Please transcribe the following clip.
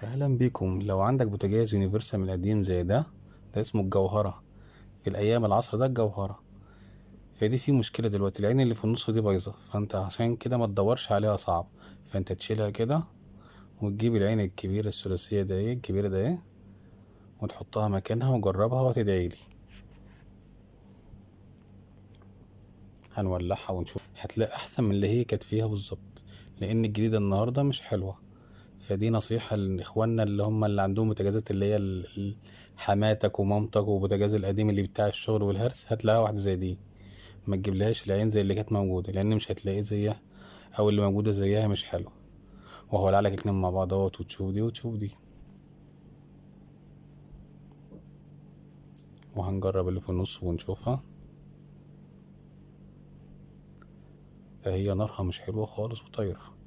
اهلا بيكم. لو عندك بوتاجاز يونيفرسال من القديم زي ده اسمه الجوهرة. في الايام العصر ده الجوهرة. فدي في مشكلة دلوقتي، العين اللي في النص دي بايظة، فانت عشان كده ما تدورش عليها صعب. فانت تشيلها كده وتجيب العين الكبيرة الثلاثية ده ايه الكبيرة ده ايه وتحطها مكانها وجربها وتدعيلي. هنولعها ونشوف، هتلاقي احسن من اللي هي كانت فيها بالظبط، لان الجديدة النهاردة مش حلوة. فدي نصيحة لإخواننا اللي هم اللي عندهم بوتاجازات اللي هي حماتك ومامتك، وبوتاجاز القديم اللي بتاع الشغل والهرس، هتلاقيها واحدة زي دي. ما تجيبلهاش العين زي اللي كانت موجودة، لأن مش هتلاقيه زيها، أو اللي موجودة زيها مش حلو. وهو لك اتنين مع بعض اهوت، وتشوف دي وتشوف دي. وهنجرب اللي في النص ونشوفها. فهي نارها مش حلوة خالص وطايرة.